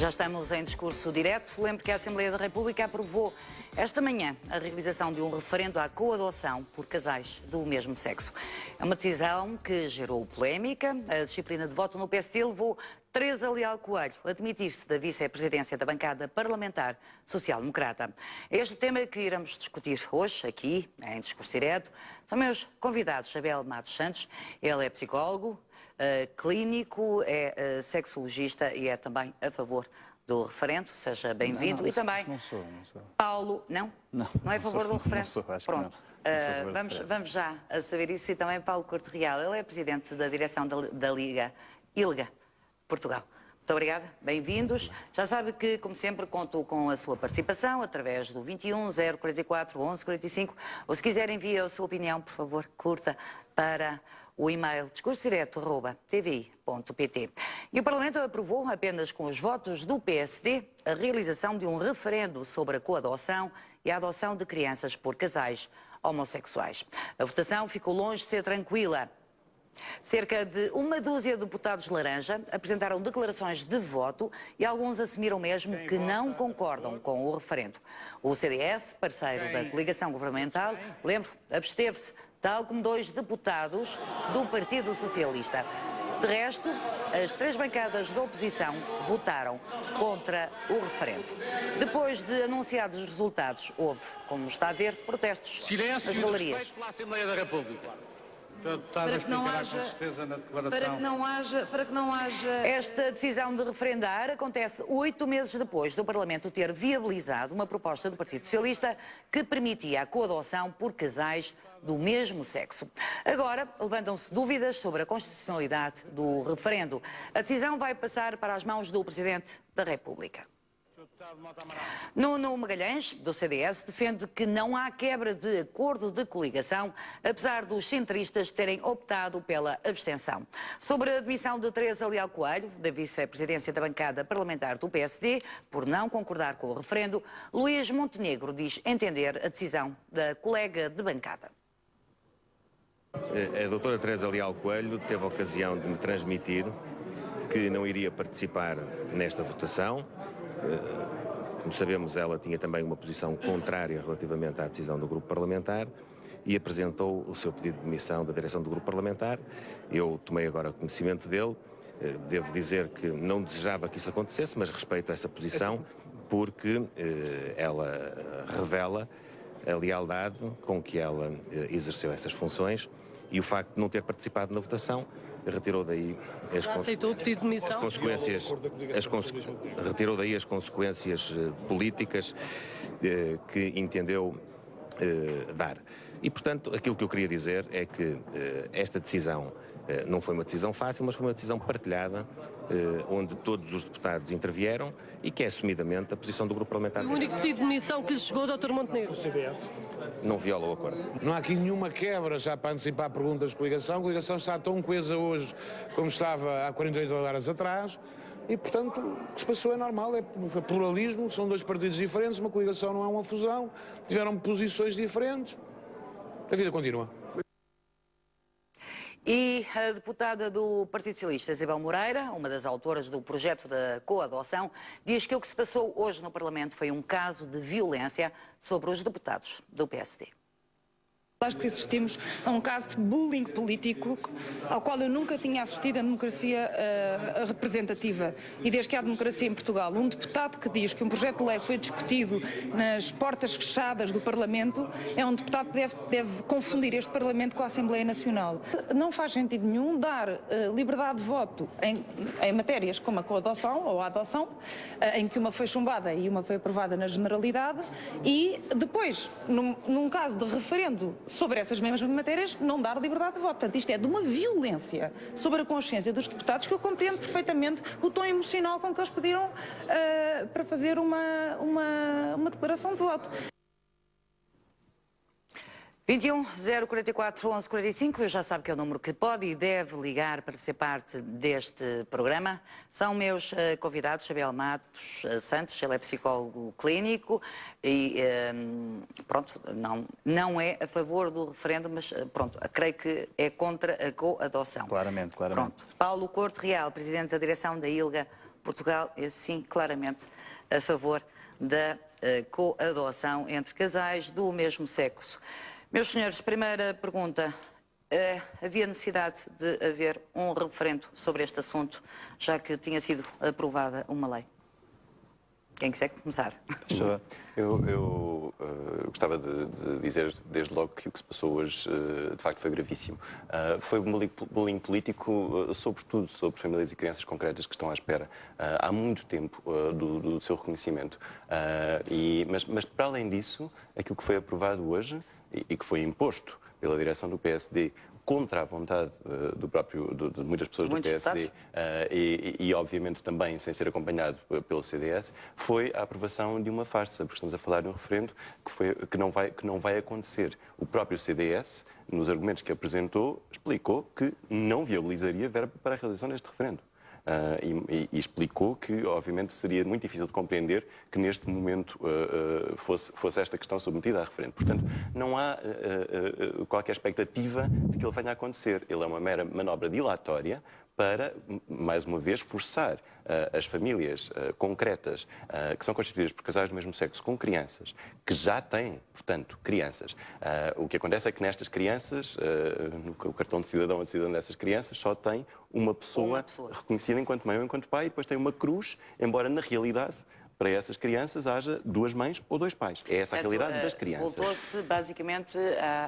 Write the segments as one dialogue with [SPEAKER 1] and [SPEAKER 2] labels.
[SPEAKER 1] Já estamos em discurso direto. Lembro que a Assembleia da República aprovou esta manhã a realização de um referendo à coadoção por casais do mesmo sexo. É uma decisão que gerou polémica. A disciplina de voto no PSD levou Teresa Leal Coelho a demitir-se da vice-presidência da bancada parlamentar social-democrata. É este tema que iremos discutir hoje, aqui, em discurso direto. São meus convidados, Abel Matos Santos. Ele é psicólogo, clínico, é sexologista e é também a favor do referendo. Seja bem-vindo. E também
[SPEAKER 2] não sou.
[SPEAKER 1] Paulo... Não é a favor do referendo?
[SPEAKER 2] Não sou, acho
[SPEAKER 1] Pronto.
[SPEAKER 2] que não.
[SPEAKER 1] Vamos já a saber isso. E também Paulo Couto Real. Ele é presidente da direção da Liga ILGA Portugal. Muito obrigada, bem-vindos. Já sabe que, como sempre, conto com a sua participação através do 21 044 11 45, ou se quiser envie a sua opinião, por favor, curta para o e-mail discursodireto@tvi.pt. E o Parlamento aprovou, apenas com os votos do PSD, a realização de um referendo sobre a coadoção e a adoção de crianças por casais homossexuais. A votação ficou longe de ser tranquila. Cerca de uma dúzia de deputados laranja apresentaram declarações de voto e alguns assumiram mesmo que não concordam com o referendo. O CDS, parceiro da coligação governamental, lembro, absteve-se, tal como 2 deputados do Partido Socialista. De resto, as 3 bancadas da oposição votaram contra o referendo. Depois de anunciados os resultados, houve, como está a ver, protestos nas galerias.
[SPEAKER 3] Respeito pela Assembleia da República.
[SPEAKER 4] Para que não haja...
[SPEAKER 1] Esta decisão de referendar acontece 8 meses depois do Parlamento ter viabilizado uma proposta do Partido Socialista que permitia a coadoção por casais do mesmo sexo. Agora, levantam-se dúvidas sobre a constitucionalidade do referendo. A decisão vai passar para as mãos do Presidente da República. Nuno Magalhães, do CDS, defende que não há quebra de acordo de coligação, apesar dos centristas terem optado pela abstenção. Sobre a demissão de Teresa Leal Coelho, da vice-presidência da bancada parlamentar do PSD, por não concordar com o referendo, Luís Montenegro diz entender a decisão da colega de bancada.
[SPEAKER 5] A doutora Teresa Leal Coelho teve a ocasião de me transmitir que não iria participar nesta votação. Como sabemos, ela tinha também uma posição contrária relativamente à decisão do grupo parlamentar e apresentou o seu pedido de demissão da direção do grupo parlamentar. Eu tomei agora conhecimento dele. Devo dizer que não desejava que isso acontecesse, mas respeito essa posição porque ela revela a lealdade com que ela exerceu essas funções e o facto de não ter participado na votação retirou daí
[SPEAKER 4] aceitou o pedido de demissão?
[SPEAKER 5] Retirou daí as consequências políticas que entendeu dar. E, portanto, aquilo que eu queria dizer é que esta decisão não foi uma decisão fácil, mas foi uma decisão partilhada, onde todos os deputados intervieram e que é assumidamente a posição do grupo parlamentar.
[SPEAKER 4] O único pedido de demissão que lhe chegou, Dr. Montenegro?
[SPEAKER 6] O CDS.
[SPEAKER 5] Não viola o acordo.
[SPEAKER 6] Não há aqui nenhuma quebra já para antecipar perguntas de coligação. A coligação está tão coesa hoje como estava há 48 horas atrás e, portanto, o que se passou é normal, é pluralismo, são 2 partidos diferentes, uma coligação não é uma fusão, tiveram posições diferentes, a vida continua.
[SPEAKER 1] E a deputada do Partido Socialista, Isabel Moreira, uma das autoras do projeto da coadoção, diz que o que se passou hoje no Parlamento foi um caso de violência sobre os deputados do PSD.
[SPEAKER 7] Acho que assistimos a um caso de bullying político ao qual eu nunca tinha assistido a democracia representativa. E desde que há democracia em Portugal, um deputado que diz que um projeto de lei foi discutido nas portas fechadas do Parlamento é um deputado que deve confundir este Parlamento com a Assembleia Nacional. Não faz sentido nenhum dar liberdade de voto em matérias como a coadoção ou a adoção, em que uma foi chumbada e uma foi aprovada na generalidade, e depois, num caso de referendo sobre essas mesmas matérias, não dar liberdade de voto. Portanto, isto é de uma violência sobre a consciência dos deputados que eu compreendo perfeitamente o tom emocional com que eles pediram para fazer uma declaração de voto.
[SPEAKER 1] 21 044 11 45, já sabe que é o número que pode e deve ligar para fazer parte deste programa. São meus convidados, Abel Matos Santos, ele é psicólogo clínico e pronto, não é a favor do referendo, mas pronto, creio que é contra a coadoção.
[SPEAKER 2] Claramente.
[SPEAKER 1] Pronto. Paulo Couto Real, presidente da direção da ILGA Portugal é, sim, claramente a favor da coadoção entre casais do mesmo sexo. Meus senhores, primeira pergunta. Havia necessidade de haver um referendo sobre este assunto, já que tinha sido aprovada uma lei? Quem quiser começar.
[SPEAKER 2] Eu gostava de dizer desde logo que o que se passou hoje de facto foi gravíssimo. Foi um bullying político, sobretudo sobre famílias e crianças concretas que estão à espera há muito tempo do seu reconhecimento. Mas para além disso, aquilo que foi aprovado hoje e que foi imposto pela direção do PSD contra a vontade de muitas pessoas do PSD e obviamente também sem ser acompanhado pelo CDS, foi a aprovação de uma farsa, porque estamos a falar de um referendo que não vai acontecer. O próprio CDS, nos argumentos que apresentou, explicou que não viabilizaria verba para a realização deste referendo. E explicou que, obviamente, seria muito difícil de compreender que neste momento fosse esta questão submetida a referendo. Portanto, não há qualquer expectativa de que ele venha a acontecer. Ele é uma mera manobra dilatória para, mais uma vez, forçar as famílias concretas que são constituídas por casais do mesmo sexo com crianças, que já têm, portanto, crianças. O que acontece é que nestas crianças, o cartão de cidadão ou de cidadão dessas crianças só tem uma pessoa reconhecida enquanto mãe ou enquanto pai, e depois tem uma cruz, embora na realidade para essas crianças haja duas mães ou dois pais. É essa a realidade das crianças.
[SPEAKER 1] Voltou-se basicamente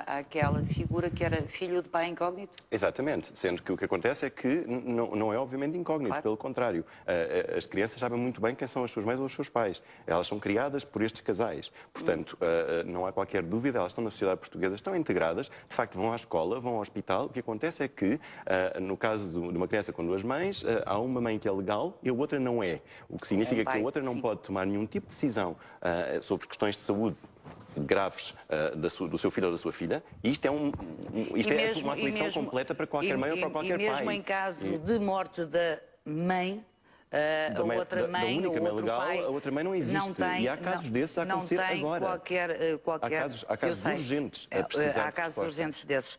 [SPEAKER 1] àquela figura que era filho de pai incógnito?
[SPEAKER 2] Exatamente, sendo que o que acontece é que não é obviamente incógnito, claro. Pelo contrário. As crianças sabem muito bem quem são as suas mães ou os seus pais. Elas são criadas por estes casais. Portanto, não há qualquer dúvida, elas estão na sociedade portuguesa, estão integradas, de facto vão à escola, vão ao hospital. O que acontece é que, no caso de uma criança com duas mães, há uma mãe que é legal e a outra não é. O que significa que a outra não pode tomar nenhum tipo de decisão sobre questões de saúde graves do seu filho ou da sua filha, e isto é uma aflição completa para qualquer mãe ou para qualquer pai.
[SPEAKER 1] E mesmo em caso de morte da mãe, a outra mãe ou outro pai,
[SPEAKER 2] a outra mãe não existe. E há casos desses a acontecer agora. Há casos urgentes a precisar
[SPEAKER 1] há casos urgentes desses.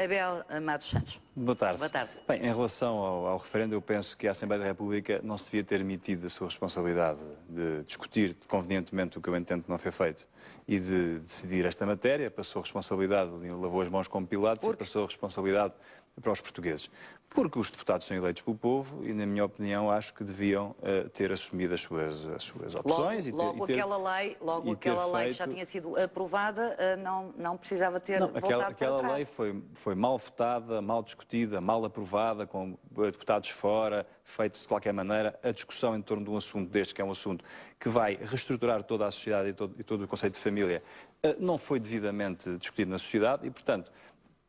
[SPEAKER 1] Abel Matos Santos.
[SPEAKER 8] Boa tarde.
[SPEAKER 1] Boa tarde.
[SPEAKER 8] Bem, em relação ao referendo, eu penso que a Assembleia da República não se devia ter emitido a sua responsabilidade de discutir convenientemente o que eu entendo que não foi feito e de decidir esta matéria. Passou a responsabilidade, lavou as mãos como Pilatos e passou a responsabilidade para os portugueses. Porque os deputados são eleitos pelo povo e, na minha opinião, acho que deviam ter assumido as suas opções.
[SPEAKER 1] Logo aquela lei que já tinha sido aprovada não precisava ter voltado para trás.
[SPEAKER 8] Aquela lei foi mal votada, mal discutida, mal aprovada, com deputados fora, feito de qualquer maneira. A discussão em torno de um assunto deste, que é um assunto que vai reestruturar toda a sociedade e todo o conceito de família, não foi devidamente discutido na sociedade e, portanto,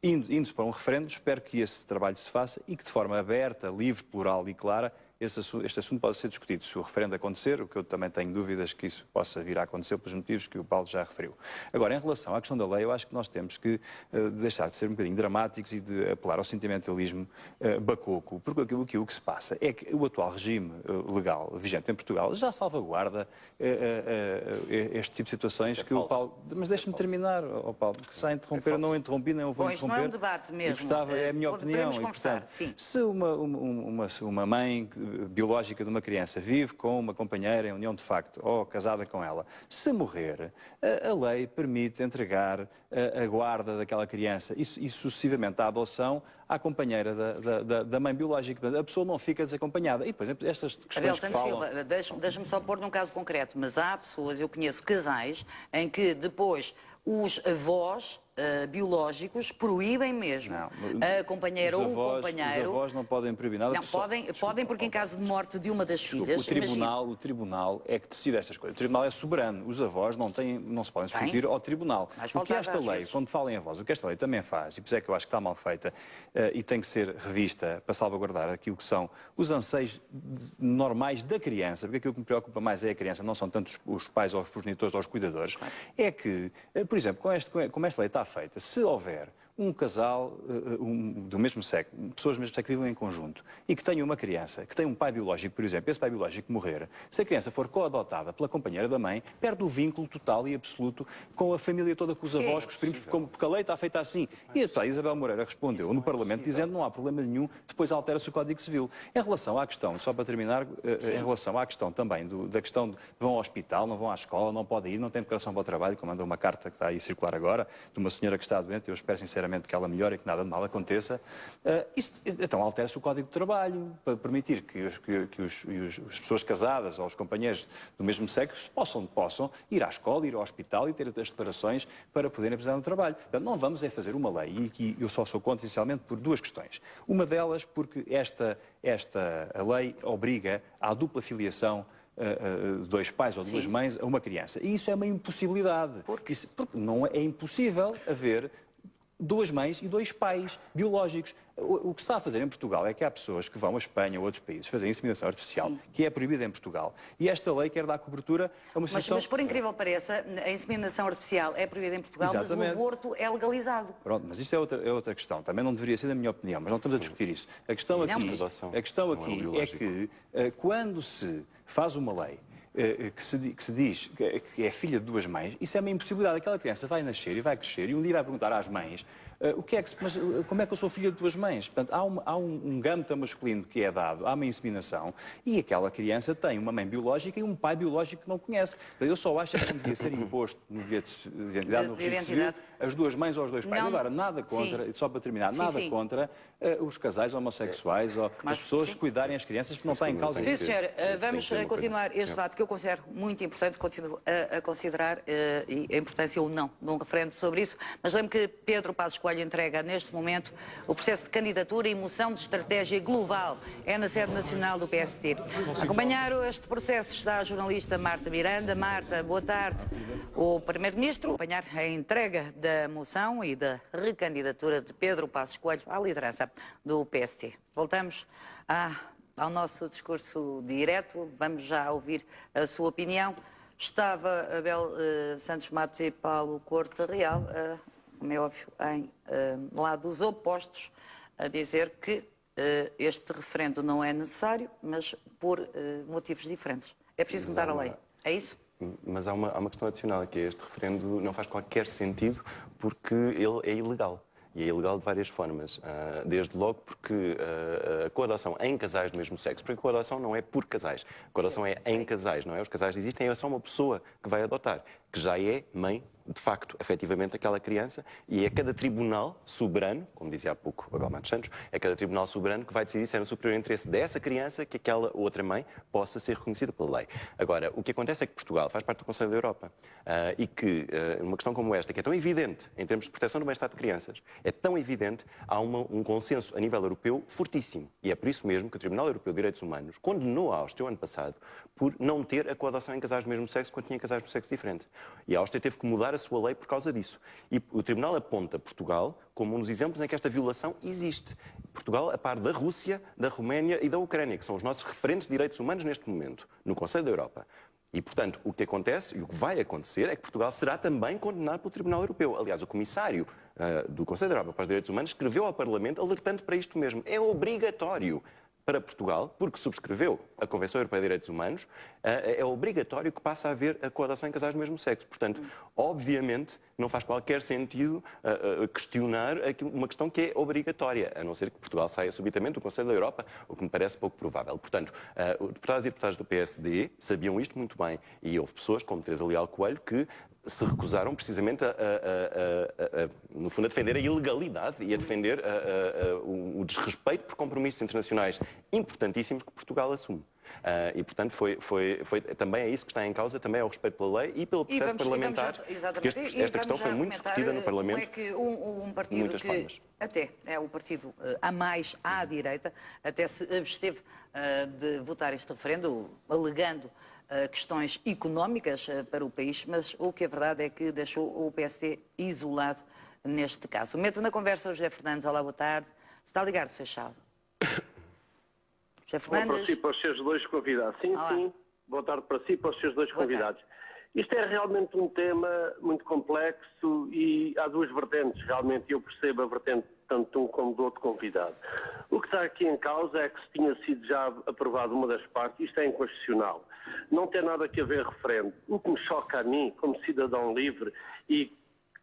[SPEAKER 8] indo-se para um referendo, espero que esse trabalho se faça e que de forma aberta, livre, plural e clara, este assunto possa ser discutido. Se o referendo acontecer, o que eu também tenho dúvidas que isso possa vir a acontecer pelos motivos que o Paulo já referiu. Agora, em relação à questão da lei, eu acho que nós temos que deixar de ser um bocadinho dramáticos e de apelar ao sentimentalismo bacoco, porque o que se passa é que o atual regime legal vigente em Portugal já salvaguarda este tipo de situações que o Paulo... Mas deixe-me terminar, Paulo, que se a interromper, eu não interrompi, nem eu vou interromper.
[SPEAKER 1] Não é um debate mesmo.
[SPEAKER 8] É a minha opinião. E, portanto, se uma mãe biológica de uma criança vive com uma companheira em união de facto ou casada com ela, se morrer, a lei permite entregar a guarda daquela criança e sucessivamente a adoção à companheira da mãe biológica. A pessoa não fica desacompanhada. E, depois, estas questões que falam...
[SPEAKER 1] Silva, deixa-me só pôr num caso concreto, mas há pessoas, eu conheço casais, em que depois os avós biológicos proíbem mesmo a companheira ou o companheiro.
[SPEAKER 8] Os avós não podem proibir nada.
[SPEAKER 1] Não, podem porque em caso de morte de uma das filhas...
[SPEAKER 8] O tribunal é que decide estas coisas. O tribunal é soberano. Os avós não se podem submeter ao tribunal. O que esta lei, quando fala em avós, o que esta lei também faz, e por isso é que eu acho que está mal feita e tem que ser revista para salvaguardar aquilo que são os anseios normais da criança, porque aquilo que me preocupa mais é a criança, não são tanto os pais ou os progenitores ou os cuidadores, é que, por exemplo, como esta lei está feita, se houver um casal do mesmo sexo, pessoas do mesmo sexo que vivem em conjunto e que tenham uma criança, que tem um pai biológico, por exemplo, esse pai biológico morrer, se a criança for coadotada pela companheira da mãe, perde o vínculo total e absoluto com a família toda, com os avós, com os primos, porque a lei está feita assim. E a Isabel Moreira respondeu no Parlamento dizendo que não há problema nenhum, depois altera-se o Código Civil. Em relação à questão, só para terminar, em relação à questão também da questão de vão ao hospital, não vão à escola, não podem ir, não têm declaração para o trabalho, como mandou uma carta que está aí a circular agora, de uma senhora que está doente, eu espero sinceramente que ela melhore e que nada de mal aconteça. Então altera-se o Código de Trabalho para permitir que as pessoas casadas ou os companheiros do mesmo sexo possam ir à escola, ir ao hospital e ter as declarações para poderem apresentar no trabalho. Portanto, não vamos fazer uma lei, e aqui eu só sou contra essencialmente por duas questões. Uma delas porque a lei obriga à dupla filiação de dois pais ou de duas mães a uma criança. E isso é uma impossibilidade. Porque não é impossível haver duas mães e dois pais biológicos. O que se está a fazer em Portugal é que há pessoas que vão à Espanha ou a outros países fazer inseminação artificial, que é proibida em Portugal. E esta lei quer dar cobertura a uma situação...
[SPEAKER 1] Mas por incrível que pareça, a inseminação artificial é proibida em Portugal,
[SPEAKER 8] Exatamente.
[SPEAKER 1] Mas o aborto é legalizado.
[SPEAKER 8] Pronto, mas isto é outra questão. Também não deveria ser da minha opinião, mas não estamos a discutir isso. A questão aqui é que quando se faz uma lei que se diz que é filha de duas mães, isso é uma impossibilidade. Aquela criança vai nascer e vai crescer e um dia vai perguntar às mães mas como é que eu sou filha de duas mães? Portanto, há um gâmeta masculino que é dado, há uma inseminação e aquela criança tem uma mãe biológica e um pai biológico que não conhece. Portanto, eu só acho que não devia ser imposto no bilhete de identidade, no registro civil, as duas mães ou os dois pais. Agora, nada contra, só para terminar, nada contra os casais homossexuais ou as pessoas cuidarem as crianças, porque não está em causa
[SPEAKER 1] Sim,
[SPEAKER 8] isso.
[SPEAKER 1] senhor. Vamos continuar este debate que eu considero muito importante, continuo a considerar a importância ou não de um referendo sobre isso, mas lembro que Pedro Passos Coelho entrega neste momento o processo de candidatura e moção de estratégia global. É na sede nacional do PSD. A acompanhar este processo está a jornalista Marta Miranda. Marta, boa tarde. O Primeiro-Ministro acompanhar a entrega da moção e da recandidatura de Pedro Passos Coelho à liderança do PSD. Voltamos ao nosso discurso direto. Vamos já ouvir a sua opinião. Estava Abel Santos Matos e Paulo Corte Real, como é óbvio, em lados opostos, a dizer que este referendo não é necessário, mas por motivos diferentes. É preciso mudar a lei. É isso?
[SPEAKER 2] Mas há uma questão adicional, que este referendo não faz qualquer sentido porque ele é ilegal. E é ilegal de várias formas. Desde logo porque a coadoção em casais do mesmo sexo, porque a coadoção não é por casais, a coadoção é em casais, não é? Os casais existem, é só uma pessoa que vai adotar, que já é mãe, de facto, efetivamente, aquela criança, e é cada tribunal soberano, como dizia há pouco Abel Matos Santos, é cada tribunal soberano que vai decidir se é no superior interesse dessa criança que aquela outra mãe possa ser reconhecida pela lei. Agora, o que acontece é que Portugal faz parte do Conselho da Europa e que uma questão como esta, que é tão evidente em termos de proteção do bem-estar de crianças, é tão evidente, há um consenso a nível europeu fortíssimo. E é por isso mesmo que o Tribunal Europeu de Direitos Humanos condenou a Áustria o ano passado por não ter a coadoção em casais do mesmo sexo quando tinha casais do sexo diferente. E a Áustria teve que mudar a sua lei por causa disso. E o Tribunal aponta Portugal como um dos exemplos em que esta violação existe. Portugal, a par da Rússia, da Roménia e da Ucrânia, que são os nossos referentes de direitos humanos neste momento, no Conselho da Europa. E, portanto, o que acontece e o que vai acontecer é que Portugal será também condenado pelo Tribunal Europeu. Aliás, o Comissário do Conselho da Europa para os Direitos Humanos escreveu ao Parlamento alertando para isto mesmo. É obrigatório para Portugal, porque subscreveu a Convenção Europeia de Direitos Humanos, é obrigatório que passe a haver a coadoção em casais do mesmo sexo. Portanto, obviamente, não faz qualquer sentido questionar uma questão que é obrigatória, a não ser que Portugal saia subitamente do Conselho da Europa, o que me parece pouco provável. Portanto, os deputados e deputadas do PSD sabiam isto muito bem, e houve pessoas como Teresa Leal Coelho que se recusaram precisamente no fundo, a defender a ilegalidade e a defender o desrespeito por compromissos internacionais importantíssimos que Portugal assume. E, portanto, também é isso que está em causa, também é o respeito pela lei e pelo processo parlamentar, porque esta questão foi muito discutida no Parlamento,
[SPEAKER 1] como é que um partido que
[SPEAKER 2] formas.
[SPEAKER 1] até é o partido a mais à direita, até se absteve de votar este referendo, alegando questões económicas para o país, mas o que é verdade é que deixou o PSD isolado neste caso. Meto na conversa o José Fernandes. Olá, boa tarde. Está ligado, Seixal? José Fernandes.
[SPEAKER 9] Para si, para os seus dois convidados. Sim,
[SPEAKER 1] Olá.
[SPEAKER 9] sim. Boa tarde para si e para os seus dois
[SPEAKER 1] Boa
[SPEAKER 9] convidados. Isto é realmente um tema muito complexo e há duas vertentes, realmente, eu percebo a vertente tanto de um como do outro convidado. O que está aqui em causa é que se tinha sido já aprovado uma das partes, isto é inconstitucional. Não tem nada a ver referendo. O que me choca a mim, como cidadão livre, e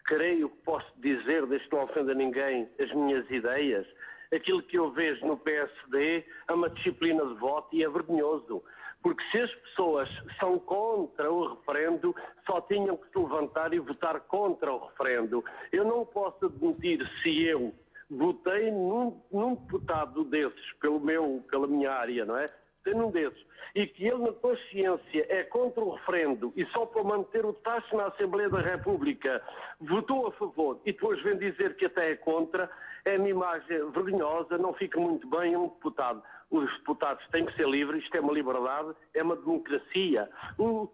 [SPEAKER 9] creio que posso dizer, desde que não ofenda ninguém, as minhas ideias, aquilo que eu vejo no PSD é uma disciplina de voto e é vergonhoso. Porque se as pessoas são contra o referendo, só tinham que se levantar e votar contra o referendo. Eu não posso admitir se eu votei num deputado desses, pela minha área, não é? Votei num desses. E que ele, na consciência, é contra o referendo e só para manter o tacho na Assembleia da República votou a favor e depois vem dizer que até é contra, é uma imagem vergonhosa, não fica muito bem um deputado. Os deputados têm que ser livres, isto é uma liberdade, é uma democracia. O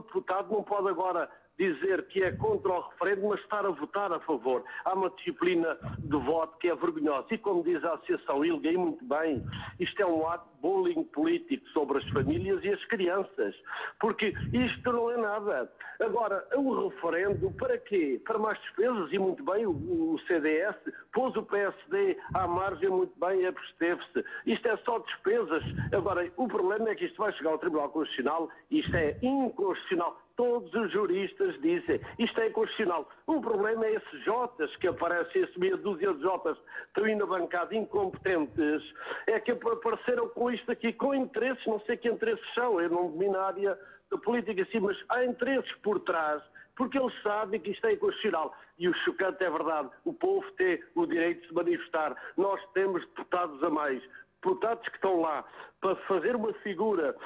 [SPEAKER 9] deputado não pode agora dizer que é contra o referendo, mas estar a votar a favor. Há uma disciplina de voto que é vergonhosa. E como diz a Associação ILGA, e muito bem, isto é um ato de bullying político sobre as famílias e as crianças. Porque isto não é nada. Agora, o referendo, para quê? Para mais despesas, e muito bem, o CDS pôs o PSD à margem, muito bem, absteve-se. Isto é só despesas. Agora, o problema é que isto vai chegar ao Tribunal Constitucional e isto é inconstitucional. Todos os juristas dizem isto é inconstitucional. O problema é esses jotas que aparecem, esse meia dúzia de jotas estão aí na bancada incompetentes, é que apareceram com isto aqui, com interesses, não sei que interesses são, eu não domino a área da política assim, mas há interesses por trás, porque eles sabem que isto é inconstitucional. E o chocante é verdade, o povo tem o direito de se manifestar. Nós temos deputados a mais. Deputados que estão lá para fazer uma figura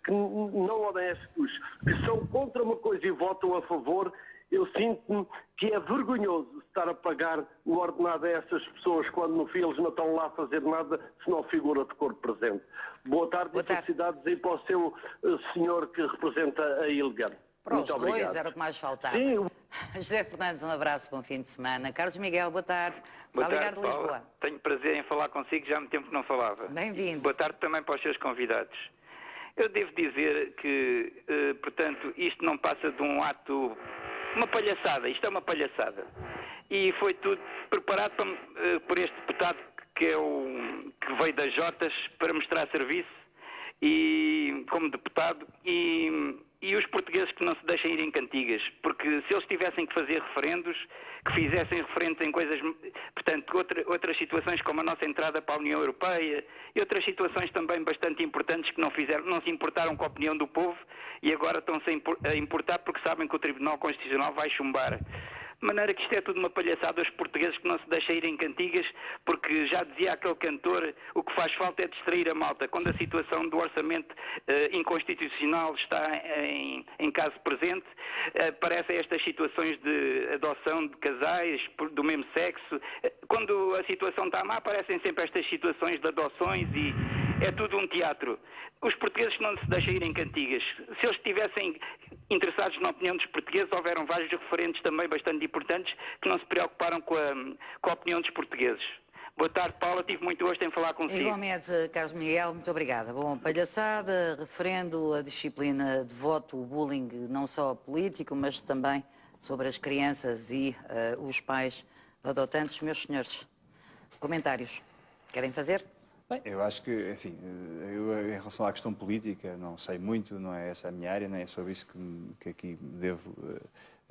[SPEAKER 9] que não honestos, que são contra uma coisa e votam a favor, eu sinto-me que é vergonhoso estar a pagar o ordenado a essas pessoas quando no fim eles não estão lá a fazer nada, senão figura de corpo presente. Boa tarde e felicidades aí para o seu senhor que representa a ILGA.
[SPEAKER 1] Para
[SPEAKER 9] Muito
[SPEAKER 1] os dois
[SPEAKER 9] obrigado.
[SPEAKER 1] era o que mais faltava.
[SPEAKER 9] Sim.
[SPEAKER 1] José Fernandes, um abraço, bom fim de semana. Carlos Miguel, boa tarde.
[SPEAKER 10] Boa
[SPEAKER 1] Está
[SPEAKER 10] tarde,
[SPEAKER 1] ligado de Lisboa.
[SPEAKER 10] Paula. Tenho prazer em falar consigo, já há muito tempo que não falava.
[SPEAKER 1] Bem-vindo.
[SPEAKER 10] Boa tarde também para os seus convidados. Eu devo dizer que, portanto, isto não passa de um ato, uma palhaçada, isto é uma palhaçada. E foi tudo preparado por este deputado que veio das Jotas para mostrar serviço e como deputado e os portugueses que não se deixem ir em cantigas, porque se eles tivessem que fazer referendos, que fizessem referentes em coisas, portanto, outras situações como a nossa entrada para a União Europeia e outras situações também bastante importantes que não se importaram com a opinião do povo e agora estão-se a importar porque sabem que o Tribunal Constitucional vai chumbar. De maneira que isto é tudo uma palhaçada aos portugueses que não se deixam ir em cantigas, porque já dizia aquele cantor, o que faz falta é distrair a malta. Quando a situação do orçamento inconstitucional está em caso presente, aparecem estas situações de adoção de casais do mesmo sexo. Quando a situação está má, aparecem sempre estas situações de adoções e é tudo um teatro. Os portugueses não se deixam ir em cantigas. Se eles estivessem interessados na opinião dos portugueses, houveram vários referentes também bastante importantes que não se preocuparam com a opinião dos portugueses. Boa tarde, Paula. Tive muito gosto em falar consigo.
[SPEAKER 1] Igualmente, Carlos Miguel, muito obrigada. Bom, palhaçada, referendo, a disciplina de voto, o bullying não só político, mas também sobre as crianças e os pais adotantes. Meus senhores, comentários. Querem fazer?
[SPEAKER 8] Bem, eu acho que, enfim, eu, em relação à questão política, não sei muito, não é essa a minha área, nem é sobre isso que aqui devo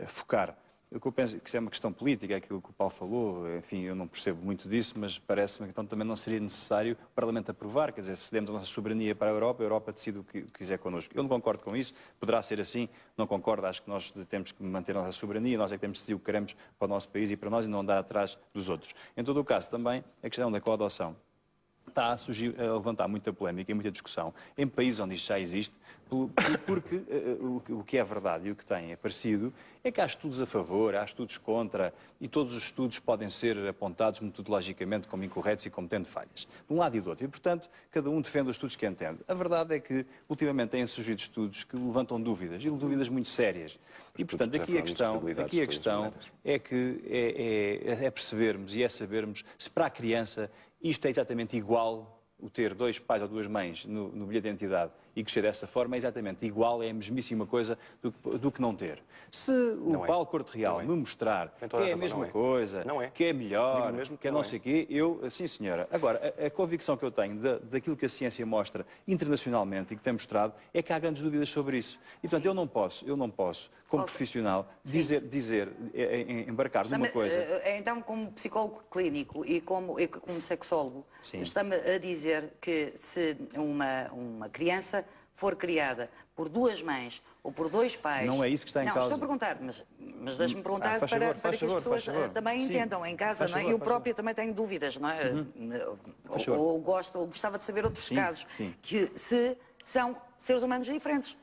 [SPEAKER 8] focar. O que eu penso que isso é uma questão política, é aquilo que o Paulo falou, enfim, eu não percebo muito disso, mas parece-me que então também não seria necessário o Parlamento aprovar, quer dizer, se demos a nossa soberania para a Europa decide o que quiser connosco. Eu não concordo com isso, poderá ser assim, não concordo, acho que nós temos que manter a nossa soberania, nós é que temos de decidir o que queremos para o nosso país e para nós e não andar atrás dos outros. Em todo o caso, também, a questão da coadoção está a levantar muita polémica e muita discussão em países onde isto já existe, porque o que é verdade e o que tem aparecido é que há estudos a favor, há estudos contra, e todos os estudos podem ser apontados metodologicamente como incorretos e como tendo falhas, de um lado e do outro. E, portanto, cada um defende os estudos que entende. A verdade é que, ultimamente, têm surgido estudos que levantam dúvidas, e dúvidas muito sérias. E, portanto, aqui a questão é que é percebermos e é sabermos se para a criança isto é exatamente igual, o ter dois pais ou duas mães no bilhete de identidade e crescer dessa forma é exatamente igual, é a mesmíssima coisa do que não ter. Se o Paulo Corte Real me mostrar que é a mesma coisa, que é melhor, que é não sei o quê, sim senhora. Agora, a convicção que eu tenho daquilo que a ciência mostra internacionalmente e que tem mostrado é que há grandes dúvidas sobre isso. E portanto eu não posso, como profissional, embarcar numa coisa.
[SPEAKER 1] Então, como psicólogo clínico e como sexólogo, está-me a dizer que se uma criança for criada por duas mães ou por dois pais...
[SPEAKER 8] Não é isso que está em causa.
[SPEAKER 1] Não, estou a perguntar, mas deixe-me perguntar para que as pessoas também entendam em casa, não é? Eu própria também tenho dúvidas, não é? Ou gostava de saber outros casos, que se são seres humanos diferentes.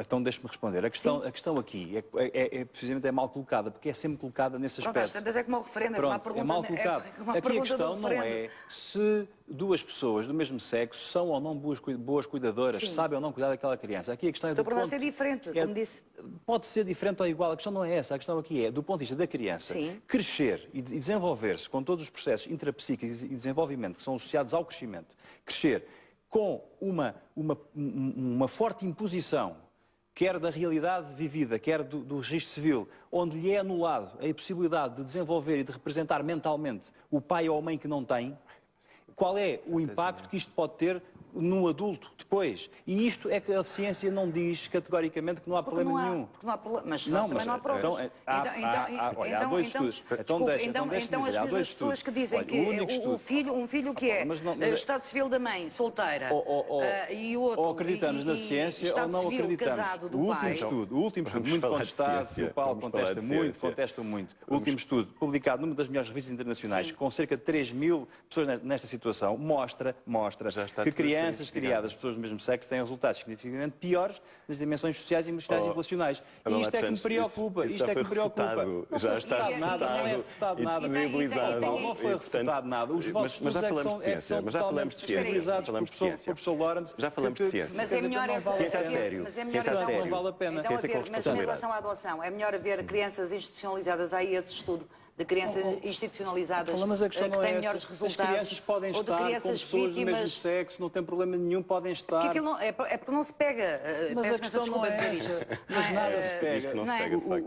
[SPEAKER 8] Então deixe-me responder. A questão aqui é precisamente mal colocada, porque é sempre colocada nesse aspecto.
[SPEAKER 1] Pronto, é como o referendo,
[SPEAKER 8] é mal colocado. Aqui a questão não é se duas pessoas do mesmo sexo são ou não boas cuidadoras, sabem ou não cuidar daquela criança. Aqui a questão é do ponto...
[SPEAKER 1] Estou a ser diferente, como disse.
[SPEAKER 8] Pode ser diferente ou igual, a questão não é essa. A questão aqui é, do ponto de vista da criança, crescer e desenvolver-se com todos os processos intrapsíquicos e desenvolvimento que são associados ao crescimento, crescer com uma forte imposição, quer da realidade vivida, quer do registro civil, onde lhe é anulado a possibilidade de desenvolver e de representar mentalmente o pai ou a mãe que não tem, qual é o impacto que isto pode ter no adulto depois? E isto é que a ciência não diz categoricamente que não há problema nenhum.
[SPEAKER 1] Porque não há problema, mas também não há provas.
[SPEAKER 8] Há dois estudos.
[SPEAKER 1] Então as mesmas pessoas que dizem que um filho que é Estado Civil da mãe, solteira, e o outro...
[SPEAKER 8] Ou acreditamos na ciência ou não acreditamos. O último estudo, muito contestado, o Paulo contesta muito. O último estudo, publicado numa das melhores revistas internacionais, com cerca de 3.000 pessoas nesta situação, mostra que crianças criadas por pessoas do mesmo sexo têm resultados significativamente piores nas dimensões sociais, emocionais e relacionais. E isto é que me preocupa. Isto é que me preocupa.
[SPEAKER 2] Já está
[SPEAKER 8] nada, não é refutado nada. Não foi refutado nada. Os vossos
[SPEAKER 2] mas já falamos de ciência. Mas já falamos de ciência.
[SPEAKER 8] Falamos de ciência. Professor Lawrence.
[SPEAKER 2] Já falamos de ciência.
[SPEAKER 1] Mas é melhor
[SPEAKER 2] ciência a sério.
[SPEAKER 8] Não vale a pena.
[SPEAKER 1] Mas em relação à adoção, é melhor haver crianças institucionalizadas, há esse estudo de crianças institucionalizadas que têm melhores resultados.
[SPEAKER 8] As crianças podem estar com pessoas do mesmo sexo, não tem problema nenhum, podem estar...
[SPEAKER 1] É porque não se pega.
[SPEAKER 8] Mas a questão não é essa. Mas nada se pega.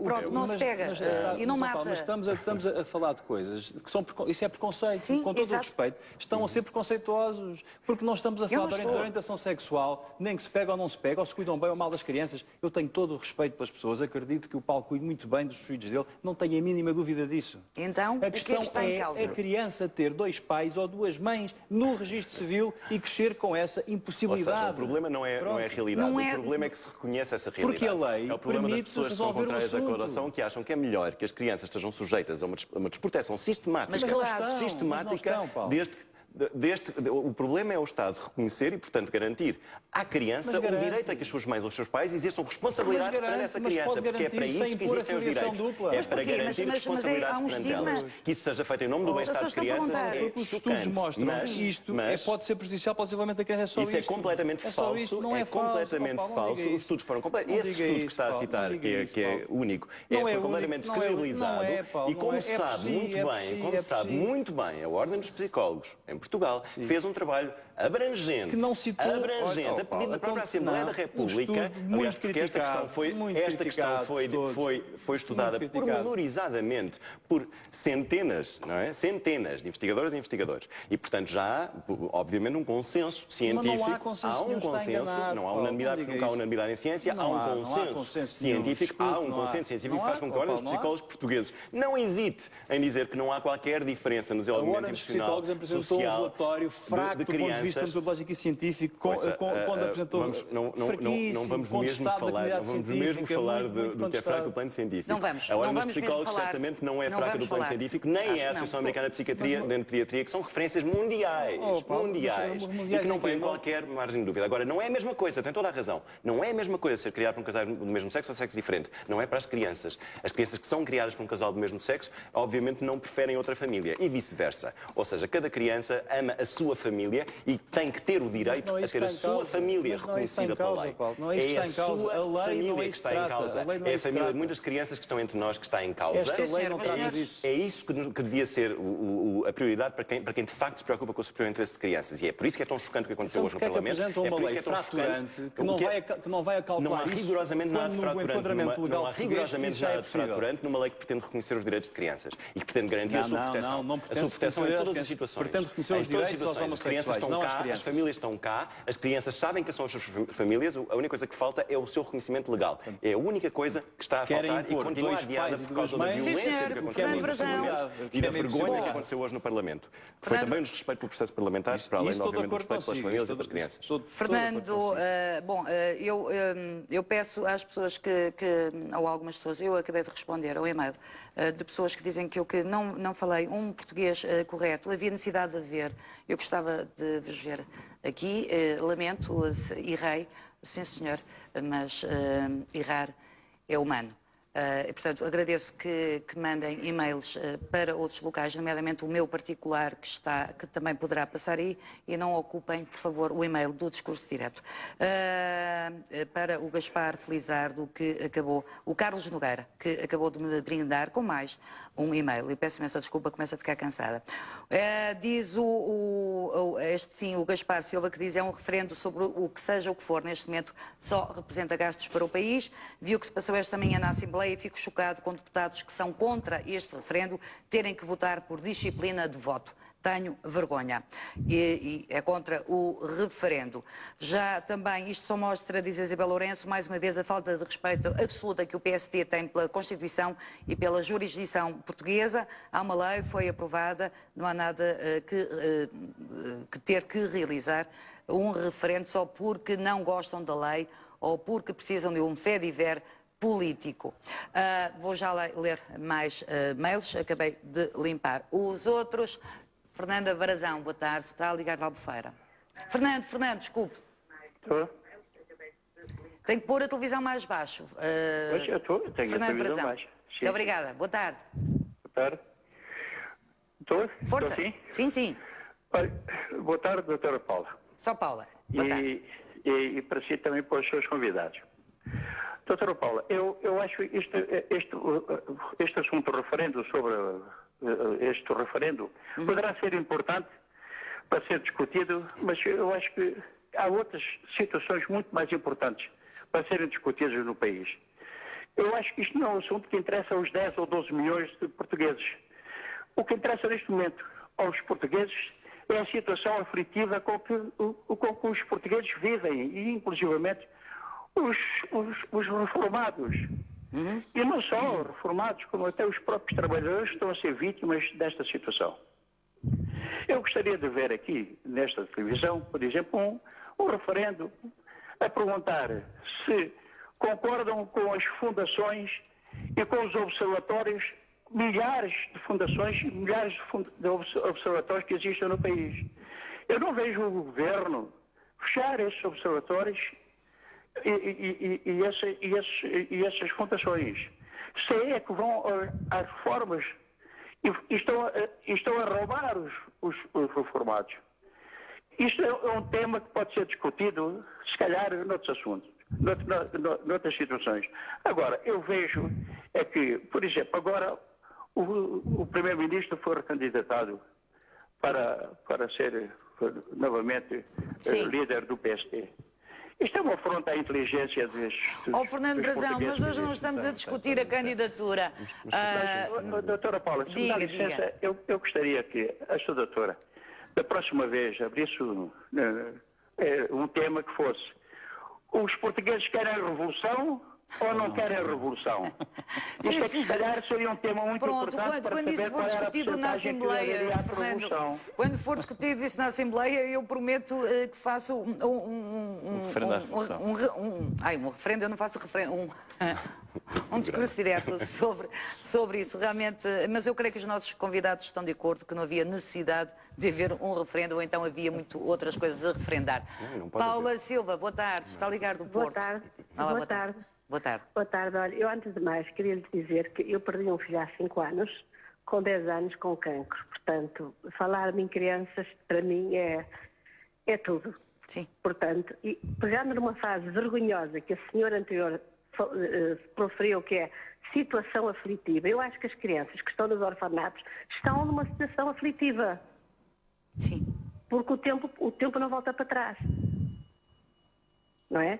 [SPEAKER 1] Pronto, não se pega e não mata.
[SPEAKER 8] Mas estamos a falar de coisas que são... Isso é preconceito. Com todo o respeito. Estão a ser preconceituosos. Porque não estamos a falar da orientação sexual, nem que se pega ou não se pega, ou se cuidam bem ou mal das crianças. Eu tenho todo o respeito pelas pessoas. Acredito que o Paulo cuide muito bem dos filhos dele. Não tenho a mínima dúvida disso.
[SPEAKER 1] Então,
[SPEAKER 8] a questão é a criança ter dois pais ou duas mães no registro civil e crescer com essa impossibilidade.
[SPEAKER 2] Ou seja, o problema não é a realidade, o problema é que se reconhece essa realidade.
[SPEAKER 8] Porque a lei
[SPEAKER 2] é o problema das pessoas que são contrárias à coadoção, que acham que é melhor que as crianças estejam sujeitas a uma desproteção sistemática, o problema é o Estado reconhecer e, portanto, garantir à criança o direito a que as suas mães ou os seus pais exerçam responsabilidades perante essa criança, porque é para isso que existem os direitos. É para garantir responsabilidades perante elas. Que isso seja feito em nome do bem-estar das crianças é
[SPEAKER 8] os estudos mostram que isto pode ser prejudicial para o desenvolvimento da criança. É só
[SPEAKER 2] isso. Isso é completamente falso.
[SPEAKER 8] Não é
[SPEAKER 2] completamente falso. Os estudos foram completamente... Esse estudo que está a citar, que é único, foi completamente descredibilizado. E como sabe muito bem a Ordem dos Psicólogos em Portugal, fez um trabalho abrangente,
[SPEAKER 8] que não citou,
[SPEAKER 2] a pedido da própria Assembleia da República, aliás, porque esta questão foi estudada pormenorizadamente por centenas de investigadoras e investigadores. E, portanto, já há, obviamente, um consenso científico.
[SPEAKER 8] Há um consenso,
[SPEAKER 2] não há unanimidade, porque nunca há unanimidade em ciência, há um consenso científico, que faz com que a Ordem dos Psicólogos portugueses não hesite em dizer que não há qualquer diferença no desenvolvimento emocional, social,
[SPEAKER 8] um relatório fraco do ponto de vista metodológico e científico, quando apresentou
[SPEAKER 2] não vamos mesmo falar do que é fraco do plano científico.
[SPEAKER 1] Não vamos.
[SPEAKER 2] A Ordem dos Psicólogos certamente não é fraca do plano científico, nem é a Associação Americana de Pediatria, que são referências mundiais, e que não põem qualquer margem de dúvida. Agora, não é a mesma coisa, tem toda a razão, não é a mesma coisa ser criado por um casal do mesmo sexo ou sexo diferente. Não é para as crianças. As crianças que são criadas por um casal do mesmo sexo, obviamente não preferem outra família, e vice-versa. Ou seja, cada criança ama a sua família e e tem que ter o direito
[SPEAKER 8] Não é
[SPEAKER 2] a
[SPEAKER 8] isso
[SPEAKER 2] ter
[SPEAKER 8] que
[SPEAKER 2] a
[SPEAKER 8] está em
[SPEAKER 2] sua
[SPEAKER 8] causa.
[SPEAKER 2] família
[SPEAKER 8] Mas não é isso que está em
[SPEAKER 2] reconhecida pela
[SPEAKER 8] causa,
[SPEAKER 2] lei.
[SPEAKER 8] Paulo. Não é isso que está em causa.
[SPEAKER 2] sua
[SPEAKER 8] A lei não é
[SPEAKER 2] família que
[SPEAKER 8] isso
[SPEAKER 2] está
[SPEAKER 8] que
[SPEAKER 2] em
[SPEAKER 8] trata.
[SPEAKER 2] causa.
[SPEAKER 8] A lei não é
[SPEAKER 2] É a
[SPEAKER 8] isso que
[SPEAKER 2] família de
[SPEAKER 8] trata.
[SPEAKER 2] muitas crianças que estão entre nós que está em causa.
[SPEAKER 8] Esta lei
[SPEAKER 1] senhor,
[SPEAKER 8] não
[SPEAKER 1] mas
[SPEAKER 8] trata
[SPEAKER 1] senhor-
[SPEAKER 8] disso.
[SPEAKER 2] É isso que devia ser a prioridade para quem de facto se preocupa com o superior interesse de crianças. E é por isso que é tão chocante o que aconteceu
[SPEAKER 8] Então,
[SPEAKER 2] hoje no
[SPEAKER 8] porque é que
[SPEAKER 2] Parlamento.
[SPEAKER 8] apresentam uma
[SPEAKER 2] por isso
[SPEAKER 8] lei
[SPEAKER 2] que é tão
[SPEAKER 8] fraturante
[SPEAKER 2] chocante.
[SPEAKER 8] que não vai acalcular
[SPEAKER 2] Não há
[SPEAKER 8] isso
[SPEAKER 2] rigorosamente nada de
[SPEAKER 8] quando no
[SPEAKER 2] fraturante
[SPEAKER 8] enquadramento legal
[SPEAKER 2] não há
[SPEAKER 8] português
[SPEAKER 2] rigorosamente
[SPEAKER 8] isso já é
[SPEAKER 2] nada de
[SPEAKER 8] possível.
[SPEAKER 2] fraturante numa lei que pretende reconhecer os direitos de crianças e que pretende garantir a sua proteção.
[SPEAKER 8] não
[SPEAKER 2] a
[SPEAKER 8] pretende
[SPEAKER 2] sua proteção em
[SPEAKER 8] reconhecer
[SPEAKER 2] todas as
[SPEAKER 8] as
[SPEAKER 2] situações.
[SPEAKER 8] pretende reconhecer os
[SPEAKER 2] Em todas as
[SPEAKER 8] direitos aos
[SPEAKER 2] situações. As crianças
[SPEAKER 8] homossexuais,
[SPEAKER 2] estão
[SPEAKER 8] não às
[SPEAKER 2] cá,
[SPEAKER 8] crianças.
[SPEAKER 2] as famílias estão cá, as crianças sabem que são as suas famílias, a única coisa que falta é o seu reconhecimento legal. É a única coisa que está a
[SPEAKER 8] Querem
[SPEAKER 2] faltar e
[SPEAKER 8] impor
[SPEAKER 2] continua
[SPEAKER 8] dois
[SPEAKER 2] adiada
[SPEAKER 8] pais e
[SPEAKER 2] por
[SPEAKER 8] duas
[SPEAKER 2] causa da
[SPEAKER 8] mães.
[SPEAKER 2] violência
[SPEAKER 1] Sim, senhor.
[SPEAKER 2] do que aconteceu
[SPEAKER 1] Fernando
[SPEAKER 2] hoje no
[SPEAKER 1] Brazão.
[SPEAKER 2] Parlamento e da
[SPEAKER 8] Que é
[SPEAKER 2] vergonha
[SPEAKER 8] impossível.
[SPEAKER 2] que aconteceu hoje no Parlamento. Que foi
[SPEAKER 1] Fernando-
[SPEAKER 2] também um desrespeito pelo processo parlamentar, para além,
[SPEAKER 8] Isso estou de
[SPEAKER 2] obviamente, do
[SPEAKER 8] acordo
[SPEAKER 2] respeito pelas
[SPEAKER 8] consigo.
[SPEAKER 2] famílias e pelas crianças.
[SPEAKER 1] Fernando, eu peço às pessoas ou algumas pessoas, eu acabei de responder ao e-mail, de pessoas que dizem que eu não falei um português correto, havia necessidade de haver. Eu gostava de vos ver aqui, lamento, errei, sim senhor, mas errar é humano. E, portanto, agradeço que mandem e-mails para outros locais, nomeadamente o meu particular, que também poderá passar aí, e não ocupem, por favor, o e-mail do discurso direto. Para o Gaspar Felizardo, que acabou, o Carlos Nogueira, que acabou de me brindar com mais um e-mail, e peço imensa desculpa, começo a ficar cansada. Diz o Gaspar Silva, que diz é um referendo sobre o que seja o que for, neste momento só representa gastos para o país, viu o que se passou esta manhã na Assembleia e fico chocado com deputados que são contra este referendo terem que votar por disciplina de voto. Tenho vergonha. E é contra o referendo. Já também, isto só mostra, diz Isabel Lourenço, mais uma vez a falta de respeito absoluta que o PSD tem pela Constituição e pela jurisdição portuguesa. Há uma lei, foi aprovada, não há nada que ter que realizar um referendo só porque não gostam da lei ou porque precisam de um fé-diver político. Vou já ler mais mails, acabei de limpar os outros. Fernanda Brazão, boa tarde, está a ligar de Albufeira. Fernando, desculpe.
[SPEAKER 11] Estou?
[SPEAKER 1] Tenho que pôr a televisão mais baixo.
[SPEAKER 11] Pois eu estou, tenho a
[SPEAKER 1] Fernando
[SPEAKER 11] televisão
[SPEAKER 1] Brazão.
[SPEAKER 11] baixa. Sim.
[SPEAKER 1] Muito obrigada, boa tarde.
[SPEAKER 11] Boa tarde. Estou?
[SPEAKER 1] Força.
[SPEAKER 11] Estou sim?
[SPEAKER 1] Sim.
[SPEAKER 11] Olha, boa tarde, doutora Paula.
[SPEAKER 1] Só Paula. Boa tarde.
[SPEAKER 11] E para si também para os seus convidados. Doutora Paula, eu acho este assunto referendo sobre este referendo poderá ser importante para ser discutido, mas eu acho que há outras situações muito mais importantes para serem discutidas no país. Eu acho que isto não é um assunto que interessa aos 10 ou 12 milhões de portugueses. O que interessa neste momento aos portugueses é a situação aflitiva com que os portugueses vivem e, inclusivamente, os reformados. E não só reformados, como até os próprios trabalhadores estão a ser vítimas desta situação. Eu gostaria de ver aqui, nesta televisão, por exemplo, um referendo a perguntar se concordam com as fundações e com os observatórios, milhares de fundações, milhares de observatórios que existem no país. Eu não vejo o governo fechar esses observatórios e essas fundações. Se é que vão às reformas e estão a roubar os reformados. Isto é um tema que pode ser discutido, se calhar, noutros assuntos, noutras situações. Agora, eu vejo é que, por exemplo, agora o Primeiro-Ministro foi recandidatado para ser novamente líder do PSD. Isto é uma afronta à inteligência dos
[SPEAKER 1] Fernando Brazão, mas hoje não estamos a discutir a candidatura.
[SPEAKER 11] Doutora Paula, se me dá licença, eu gostaria que a sua doutora, da próxima vez, abrisse um tema que fosse: os portugueses querem revolução ou não querem revolução? Isto é que, se calhar, seria um tema muito importante para
[SPEAKER 1] quando
[SPEAKER 11] saber
[SPEAKER 1] isso for
[SPEAKER 11] qual era a
[SPEAKER 1] discutido na
[SPEAKER 11] percentagem que
[SPEAKER 1] Assembleia,
[SPEAKER 11] daria à
[SPEAKER 1] Fernando,
[SPEAKER 11] revolução.
[SPEAKER 1] quando for discutido isso na Assembleia, eu prometo que faço um referendo, eu não faço referendo, um discurso direto sobre isso, realmente, mas eu creio que os nossos convidados estão de acordo que não havia necessidade de haver um referendo, ou então havia outras coisas a referendar. Paula Silva, boa tarde, está a ligar do Porto.
[SPEAKER 12] Boa tarde.
[SPEAKER 1] Olá,
[SPEAKER 12] Boa tarde.
[SPEAKER 1] Boa tarde.
[SPEAKER 12] Boa tarde. Olha, eu antes de mais queria lhe dizer que eu perdi um filho há 5 anos, com 10 anos com cancro. Portanto, falar em crianças para mim é é tudo.
[SPEAKER 1] Sim.
[SPEAKER 12] Portanto, e pegando numa frase vergonhosa que a senhora anterior proferiu, que é situação aflitiva, eu acho que as crianças que estão nos orfanatos estão numa situação aflitiva.
[SPEAKER 1] Sim.
[SPEAKER 12] Porque o tempo não volta para trás. Não é?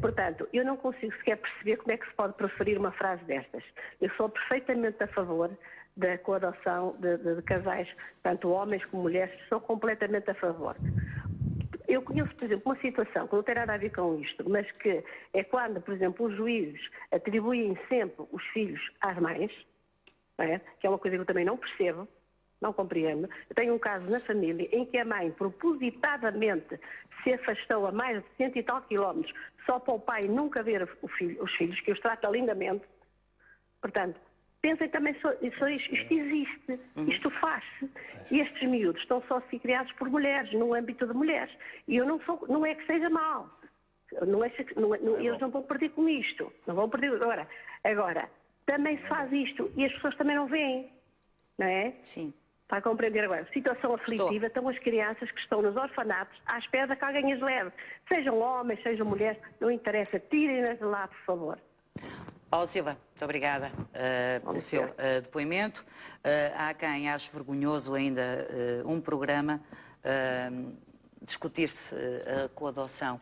[SPEAKER 12] Portanto, eu não consigo sequer perceber como é que se pode proferir uma frase destas. Eu sou perfeitamente a favor da coadoção de casais, tanto homens como mulheres, sou completamente a favor. Eu conheço, por exemplo, uma situação que não tem nada a ver com isto, mas que é quando, por exemplo, os juízes atribuem sempre os filhos às mães, não é? Que é uma coisa que eu também não percebo, não compreendo. Eu tenho um caso na família em que a mãe propositadamente se afastou a mais de 100 e tal quilómetros só para o pai nunca ver os filhos, que os trata lindamente. Portanto, pensem também isto existe, isto faz-se. E estes miúdos estão só a ser criados por mulheres, no âmbito de mulheres. E eu não é que seja mau. Eles não vão perder com isto. Não vão perder agora. Agora, também se faz isto e as pessoas também não veem. Não é?
[SPEAKER 1] Sim.
[SPEAKER 12] Para compreender agora, situação aflitiva, estão as crianças que estão nos orfanatos à espera que alguém as leve. Sejam homens, sejam mulheres, não interessa, tirem-nas de lá, por favor.
[SPEAKER 1] Paulo Silva, muito obrigada pelo seu depoimento. Há quem ache vergonhoso ainda um programa discutir-se a coadoção.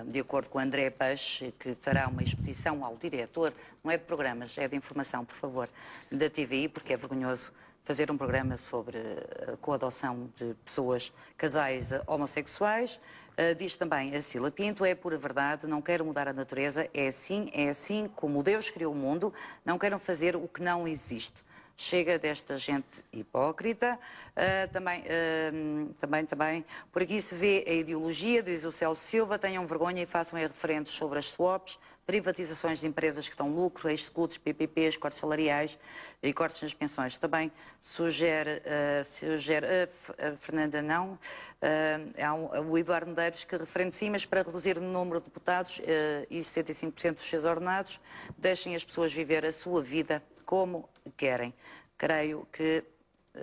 [SPEAKER 1] De acordo com André Peixe, que fará uma exposição ao diretor, não é de programas, é de informação, por favor, da TVI, porque é vergonhoso fazer um programa sobre a coadoção de pessoas, casais homossexuais. Diz também a Cila Pinto, é pura verdade, não quero mudar a natureza, é assim como Deus criou o mundo, não quero fazer o que não existe. Chega desta gente hipócrita. Também, por aqui se vê a ideologia, diz o Celso Silva, tenham vergonha e façam referendos sobre as swaps, privatizações de empresas que dão lucro, executos, PPPs, cortes salariais e cortes nas pensões. Também sugere a Fernanda não, há o Eduardo Medeiros que referendo sim, mas para reduzir o número de deputados e 75% dos seus ordenados, deixem as pessoas viver a sua vida como querem. Creio que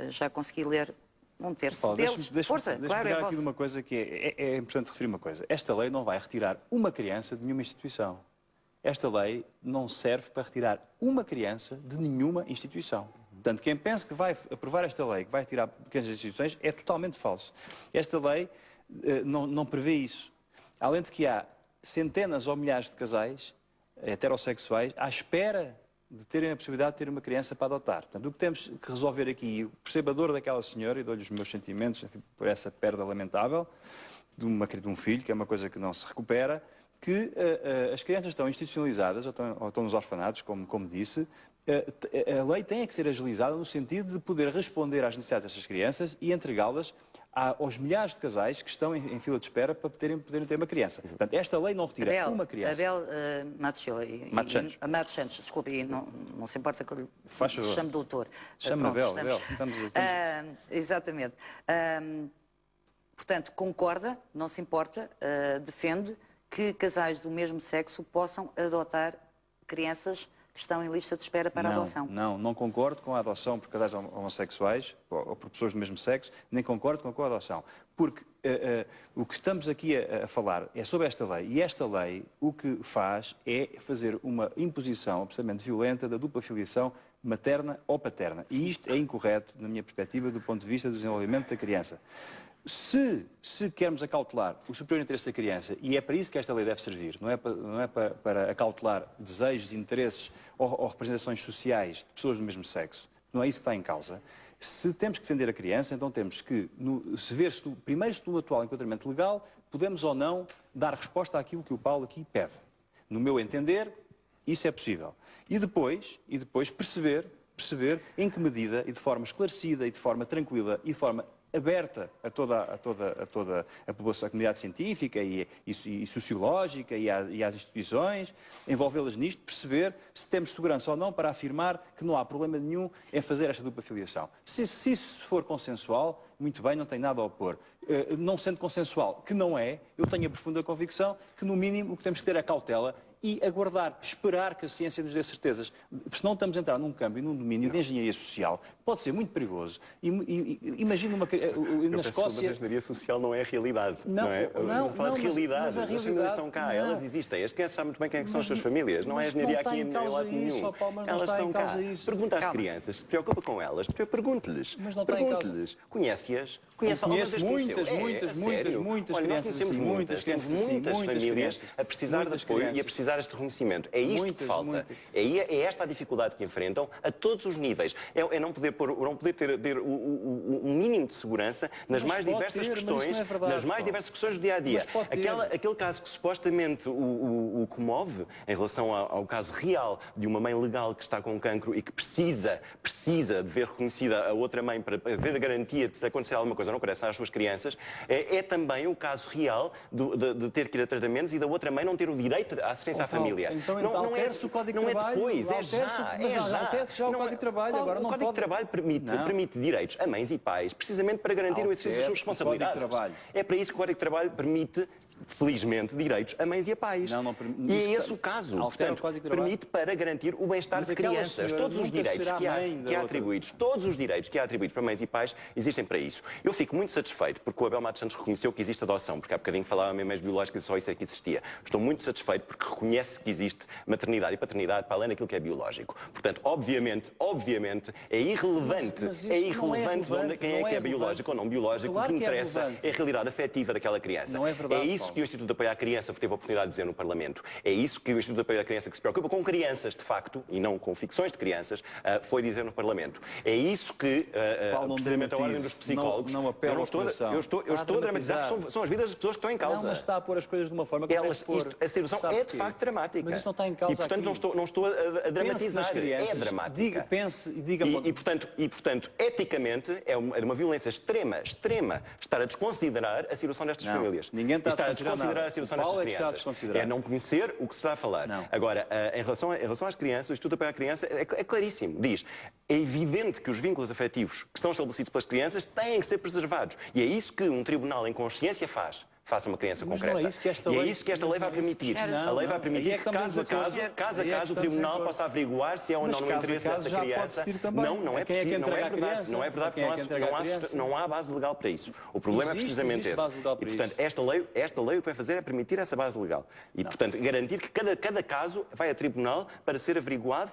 [SPEAKER 1] já consegui ler um terço deles. Força, claro, é
[SPEAKER 8] aqui de uma coisa que é importante referir uma coisa. Esta lei não vai retirar uma criança de nenhuma instituição. Esta lei não serve para retirar uma criança de nenhuma instituição. Portanto, quem pensa que vai aprovar esta lei, que vai retirar crianças das instituições, é totalmente falso. Esta lei não prevê isso. Além de que há centenas ou milhares de casais heterossexuais à espera de terem a possibilidade de ter uma criança para adotar. Portanto, o que temos que resolver aqui, eu percebo a dor daquela senhora e dou-lhe os meus sentimentos por essa perda lamentável de um filho, que é uma coisa que não se recupera, que as crianças estão institucionalizadas ou estão nos orfanatos, como disse. A lei tem que ser agilizada no sentido de poder responder às necessidades dessas crianças e entregá-las aos milhares de casais que estão em fila de espera para poderem ter uma criança. Portanto, esta lei não retira uma criança.
[SPEAKER 1] Abel Matos Santos, desculpe, e não se importa que eu lhe chame doutor.
[SPEAKER 8] Chame Abel,
[SPEAKER 1] exatamente. Portanto, concorda, não se importa, defende que casais do mesmo sexo possam adotar crianças que estão em lista de espera para a adoção.
[SPEAKER 8] Não concordo com a adoção por casais homossexuais ou por pessoas do mesmo sexo, nem concordo com a coadoção. Porque o que estamos aqui a falar é sobre esta lei. E esta lei o que faz é fazer uma imposição absolutamente violenta da dupla filiação materna ou paterna. E isto é incorreto, na minha perspectiva, do ponto de vista do desenvolvimento da criança. Se queremos acautelar o superior interesse da criança, e é para isso que esta lei deve servir, não é para acautelar desejos, interesses ou representações sociais de pessoas do mesmo sexo, não é isso que está em causa. Se temos que defender a criança, então temos que ver primeiro se no atual enquadramento legal podemos ou não dar resposta àquilo que o Paulo aqui pede. No meu entender, isso é possível. E depois perceber em que medida, e de forma esclarecida, e de forma tranquila, e de forma aberta a toda a população, a comunidade científica e sociológica e às instituições, envolvê-las nisto, perceber se temos segurança ou não para afirmar que não há problema nenhum em fazer esta dupla filiação. Se isso for consensual, muito bem, não tenho nada a opor. Não sendo consensual, que não é, eu tenho a profunda convicção que, no mínimo, o que temos que ter é cautela e aguardar, esperar que a ciência nos dê certezas. Se não estamos a entrar num campo e num domínio de engenharia social, pode ser muito perigoso. Imagina uma... Na Escócia...
[SPEAKER 2] Mas a engenharia social não é a realidade.
[SPEAKER 8] Não,
[SPEAKER 2] é?
[SPEAKER 8] não,
[SPEAKER 2] Fala de realidade.
[SPEAKER 8] mas a
[SPEAKER 2] As famílias estão cá, elas existem. As crianças sabem muito bem quem é que são as suas famílias. Não é engenharia aqui em lado nenhum. Elas estão cá. Pergunta às crianças, se preocupa com elas, pergunte-lhes. Pergunte-lhes. Conhece-as?
[SPEAKER 8] Conheço muitas crianças assim, muitas
[SPEAKER 2] famílias a precisar de apoio e a precisar deste reconhecimento. É isto que falta. É esta a dificuldade que enfrentam a todos os níveis. É não poder ter um mínimo de segurança nas mais diversas questões, nas mais diversas questões do dia-a-dia. Aquele caso que supostamente o comove em relação ao caso real de uma mãe legal que está com cancro e que precisa de ver reconhecida a outra mãe para ter a garantia de se acontecer alguma coisa não acontece às suas crianças, é também o caso real de ter que ir a tratamentos e da outra mãe não ter o direito à assistência à família.
[SPEAKER 8] Então,
[SPEAKER 2] não é depois, é já.
[SPEAKER 8] O Código de Trabalho agora não pode...
[SPEAKER 2] O Código de Trabalho permite direitos a mães e pais, precisamente para garantir o exercício das suas responsabilidades. É para isso que o Código de Trabalho permite, felizmente, direitos a mães e a pais. E é esse o caso. Portanto, permite para garantir o bem-estar de crianças. Todos os direitos que há atribuídos, para mães e pais, existem para isso. Eu fico muito satisfeito porque o Abel Matos Santos reconheceu que existe adoção, porque há bocadinho falava em mães biológicas e só isso é que existia. Estou muito satisfeito porque reconhece que existe maternidade e paternidade para além daquilo que é biológico. Portanto, obviamente, é irrelevante quem é que é biológico ou não biológico. O que interessa é a realidade afetiva daquela criança.
[SPEAKER 8] Não é verdade,
[SPEAKER 2] é isso que o Instituto de Apoio à Criança teve a oportunidade de dizer no Parlamento. É isso que o Instituto de Apoio à Criança, que se preocupa com crianças, de facto, e não com ficções de crianças, foi dizer no Parlamento. É isso que, precisamente, a Ordem dos Psicólogos...
[SPEAKER 8] Não apela à oposição.
[SPEAKER 2] Eu estou a dramatizar, são as vidas das pessoas que estão em causa.
[SPEAKER 8] Não, mas está a pôr as coisas de uma forma...
[SPEAKER 2] A situação é, de facto, dramática.
[SPEAKER 8] Mas isso não está em causa.
[SPEAKER 2] E, portanto, não estou a dramatizar. É dramática.
[SPEAKER 8] Pense e diga-me...
[SPEAKER 2] E, portanto, eticamente, é uma violência extrema, estar a desconsiderar a situação destas famílias.
[SPEAKER 8] Ninguém está a
[SPEAKER 2] desconsiderar a situação destas crianças. É não conhecer o que se está a falar.
[SPEAKER 8] Não.
[SPEAKER 2] Agora, em relação às crianças, o Instituto de Apoio à Criança é claríssimo. Diz, é evidente que os vínculos afetivos que são estabelecidos pelas crianças têm que ser preservados. E é isso que um tribunal em consciência faça uma criança concreta.
[SPEAKER 8] Não é isso que esta
[SPEAKER 2] e
[SPEAKER 8] lei...
[SPEAKER 2] é isso que esta lei vai permitir. A lei vai permitir que, caso a caso, o tribunal possa averiguar se é ou não no interesse dessa criança. Não é possível, não é verdade, porque não há base legal para isso. O problema é precisamente esse. E, portanto, esta lei o que vai fazer é permitir essa base legal. E, portanto, garantir que cada caso vai a tribunal para ser averiguado,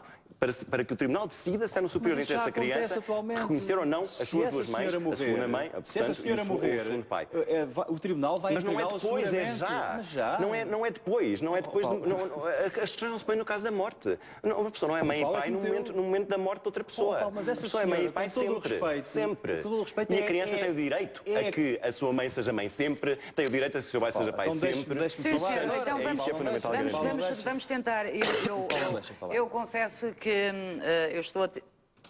[SPEAKER 2] para que o tribunal decida se é no superior interesse da criança reconhecer ou não as suas duas mães, a segunda mãe,
[SPEAKER 8] se essa senhora morrer,
[SPEAKER 2] o segundo pai.
[SPEAKER 8] O tribunal vai
[SPEAKER 2] Mas não é depois, é já. Não é depois. As questões não se põem no caso da morte. Uma pessoa não é mãe e pai no momento da morte de outra pessoa.
[SPEAKER 8] Mas
[SPEAKER 2] a
[SPEAKER 8] essa
[SPEAKER 2] pessoa é mãe e pai
[SPEAKER 8] sempre.
[SPEAKER 2] E a criança tem o direito a que a sua mãe seja mãe sempre, tem o direito a que o seu pai seja pai sempre.
[SPEAKER 1] Sim, senhor. Então vamos tentar. Eu confesso que eu estou a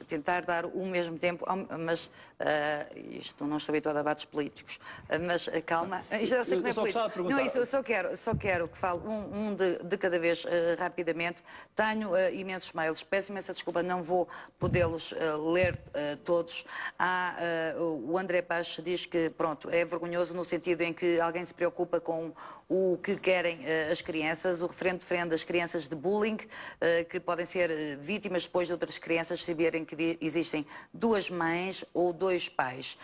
[SPEAKER 1] tentar dar o mesmo tempo, mas isto não estou habituado a debates políticos, mas calma, já sei que não é político. Não, isso, eu só quero que fale de cada vez rapidamente. Tenho imensos mails, peço imensa desculpa, não vou podê-los ler todos. O André Pache diz que, pronto, é vergonhoso no sentido em que alguém se preocupa com o que querem as crianças. O referente defende as crianças de bullying, que podem ser vítimas depois de outras crianças saberem que existem duas mães ou dois pais.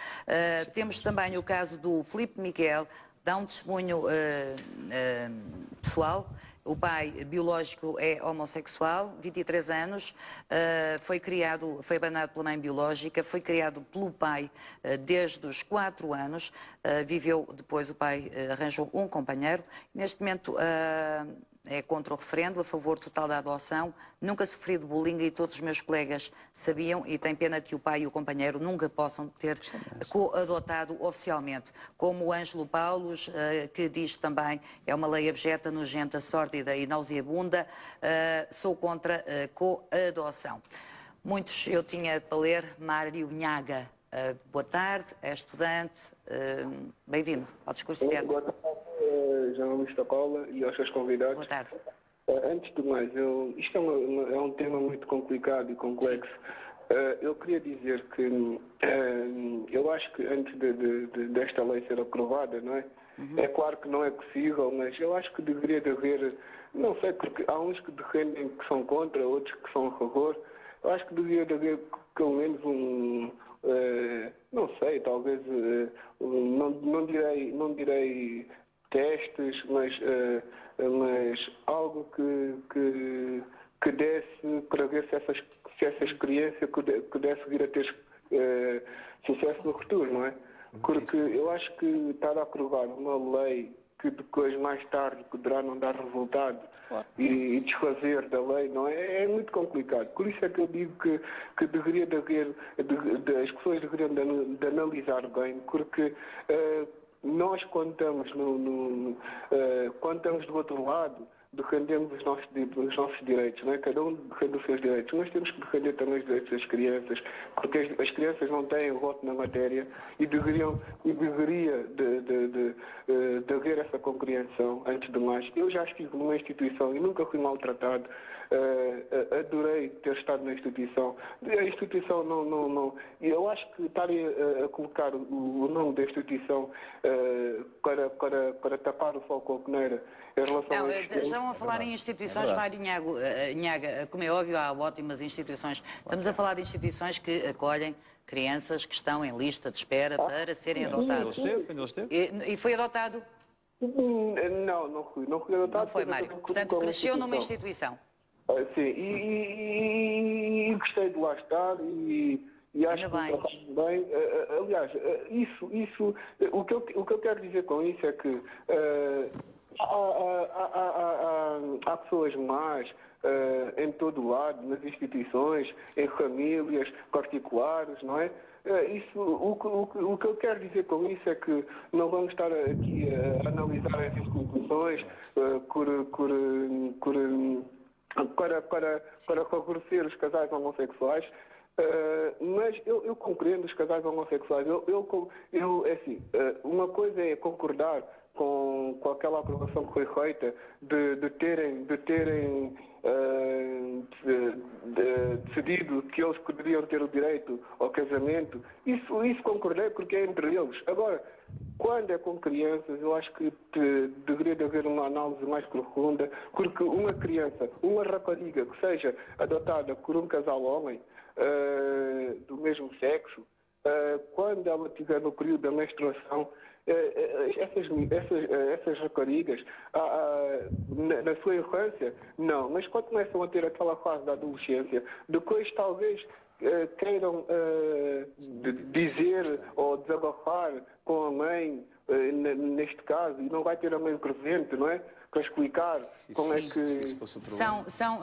[SPEAKER 1] Temos também o caso do Filipe Miguel, dá um testemunho pessoal. O pai biológico é homossexual, 23 anos, foi abandonado pela mãe biológica, foi criado pelo pai desde os 4 anos, viveu depois, o pai arranjou um companheiro. Neste momento é contra o referendo, a favor total da adoção, nunca sofri de bullying e todos os meus colegas sabiam, e tem pena que o pai e o companheiro nunca possam ter co-adotado oficialmente. Como o Ângelo Paulos, que diz também, é uma lei abjeta, nojenta, sórdida e nauseabunda, sou contra a co-adoção. Muitos eu tinha para ler. Mário Nhaga, boa tarde, é estudante, bem-vindo ao Discurso Direto.
[SPEAKER 13] Boa tarde, jornalista Cola e aos seus convidados.
[SPEAKER 1] Boa tarde.
[SPEAKER 13] Antes de mais, isto é um tema muito complicado e complexo. Eu queria dizer que eu acho que antes desta lei ser aprovada, não é? É claro que não é possível, mas eu acho que deveria de haver não sei, porque há uns que defendem que são contra, outros que são a favor. Eu acho que devia haver pelo menos não sei, talvez, não direi testes, mas algo que desse para ver se essa experiência pudesse vir a ter sucesso no futuro, não é? Porque eu acho que estar a aprovar uma lei que depois, mais tarde, poderá não dar resultado e desfazer da lei, não é? É muito complicado. Por isso é que eu digo que deveria haver, as pessoas deveriam de analisar bem, porque nós, quando estamos do outro lado, defendemos os nossos direitos, não é? Cada um defende os seus direitos. Nós temos que defender também os direitos das crianças, porque as crianças não têm voto na matéria e deveria de haver essa compreensão, antes de mais. Eu já estive numa instituição e nunca fui maltratado. Adorei ter estado na instituição. A instituição não. E eu acho que estarem a colocar o nome da instituição para tapar o sol com a peneira em relação a
[SPEAKER 1] já estão a falar em instituições, Mário Nhaga, como é óbvio, há ótimas instituições. Estamos a falar de instituições que acolhem crianças que estão em lista de espera para serem adotadas. E foi adotado?
[SPEAKER 13] Não fui adotado.
[SPEAKER 1] Não foi, Mário. Portanto, cresceu numa instituição.
[SPEAKER 13] Sim, e gostei de lá estar e acho que está bem. Aliás, o que eu quero dizer com isso é que há pessoas más em todo o lado, nas instituições, em famílias particulares, não é? O que eu quero dizer com isso é que não vamos estar aqui a analisar as instituições para favorecer os casais homossexuais. Mas eu compreendo os casais homossexuais. Uma coisa é concordar com aquela aprovação que foi feita de terem decidido que eles poderiam ter o direito ao casamento. Isso concordei, porque é entre eles. Agora, quando é com crianças, eu acho que deveria de haver uma análise mais profunda, porque uma criança, uma rapariga que seja adotada por um casal homem do mesmo sexo, quando ela estiver no período da menstruação, essas raparigas, na sua infância, não, mas quando começam a ter aquela fase da adolescência, depois talvez queiram dizer ou desabafar com a mãe, neste caso, e não vai ter a mãe presente, não é? Para explicar como é que...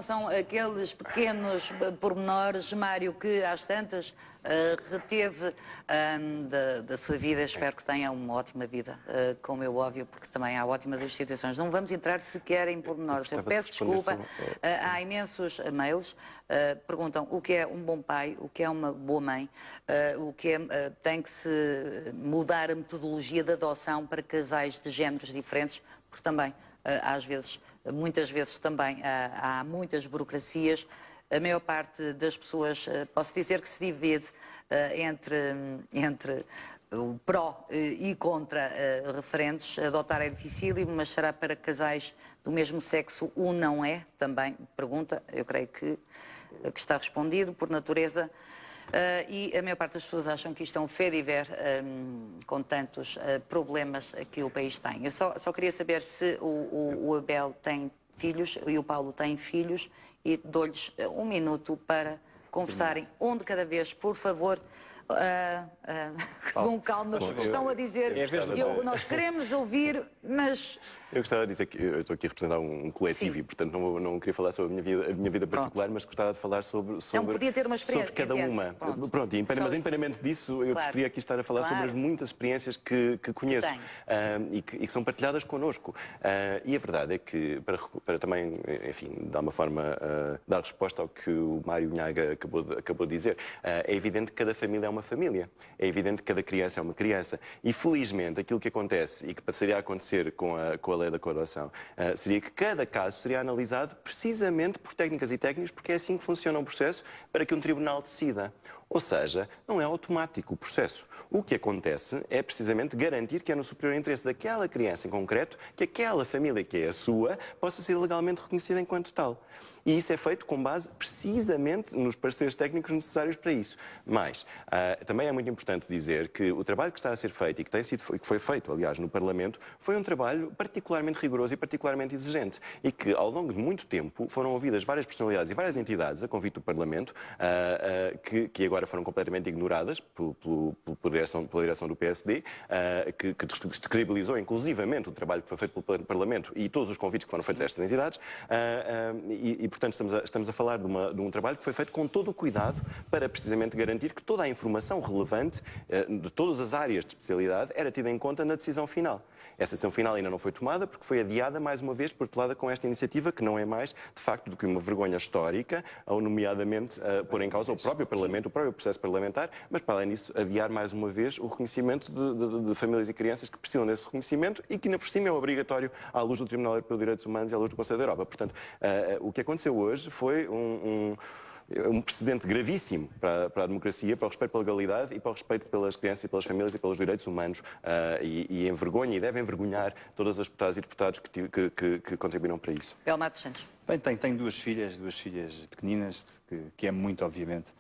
[SPEAKER 1] São aqueles pequenos pormenores, Mário, que às tantas reteve da sua vida. Espero que tenha uma ótima vida, como é óbvio, porque também há ótimas instituições. Não vamos entrar sequer em pormenores. Eu peço desculpa. Há imensos mails. Perguntam o que é um bom pai, o que é uma boa mãe, o que é, tem que se mudar a metodologia da adoção para casais de géneros diferentes, porque também... muitas vezes também há muitas burocracias. A maior parte das pessoas, posso dizer que se divide entre o pró e contra referentes. Adotar é dificílimo, mas será para casais do mesmo sexo não é? Também pergunta, eu creio que está respondido por natureza. E a maior parte das pessoas acham que isto é um fait-divers com tantos problemas que o país tem. Eu só queria saber se o Abel tem filhos e o Paulo tem filhos, e dou-lhes um minuto para conversarem um de cada vez, por favor. Com calma, porque estão a dizer nós queremos ouvir, mas...
[SPEAKER 2] Eu gostava de dizer que eu estou aqui a representar um coletivo. Sim. E, portanto, não queria falar sobre a minha vida particular, mas gostava de falar sobre
[SPEAKER 1] não podia ter uma experiência,
[SPEAKER 2] sobre cada uma. Pronto, mas independentemente disso, eu preferia aqui estar a falar sobre as muitas experiências que conheço e que são partilhadas connosco. E a verdade é que, para também, enfim, dar uma forma, dar resposta ao que o Mário Nhaga acabou de dizer, é evidente que cada família é uma família. É evidente que cada criança é uma criança. E, felizmente, aquilo que acontece e que passaria a acontecer com a lei da coadoção seria que cada caso seria analisado precisamente por técnicas e técnicos, porque é assim que funciona o processo para que um tribunal decida. Ou seja, não é automático o processo. O que acontece é precisamente garantir que é no superior interesse daquela criança em concreto que aquela família que é a sua possa ser legalmente reconhecida enquanto tal. E isso é feito com base precisamente nos pareceres técnicos necessários para isso. Mas também é muito importante dizer que o trabalho que está a ser feito e que foi feito, aliás, no Parlamento, foi um trabalho particularmente rigoroso e particularmente exigente e que, ao longo de muito tempo, foram ouvidas várias personalidades e várias entidades a convite do Parlamento que agora foram completamente ignoradas pela direção do PSD, que descredibilizou inclusivamente o trabalho que foi feito pelo Parlamento e todos os convites que foram feitos a estas entidades e portanto, estamos a falar de um trabalho que foi feito com todo o cuidado para precisamente garantir que toda a informação relevante de todas as áreas de especialidade era tida em conta na decisão final. Essa decisão final ainda não foi tomada porque foi adiada mais uma vez, portelada com esta iniciativa que não é mais, de facto, do que uma vergonha histórica, ou nomeadamente pôr em causa o próprio Parlamento, o próprio processo parlamentar, mas para além disso, adiar mais uma vez o reconhecimento de famílias e crianças que precisam desse reconhecimento e que, ainda por cima, é obrigatório à luz do Tribunal Europeu de Direitos Humanos e à luz do Conselho da Europa. Portanto, o que aconteceu hoje foi um precedente gravíssimo para a democracia, para o respeito pela legalidade e para o respeito pelas crianças e pelas famílias e pelos direitos humanos e envergonha e deve envergonhar todas as deputadas e deputados que contribuíram para isso.
[SPEAKER 1] Bel Matos Santos.
[SPEAKER 8] Bem, tenho duas filhas pequeninas, que é muito, obviamente.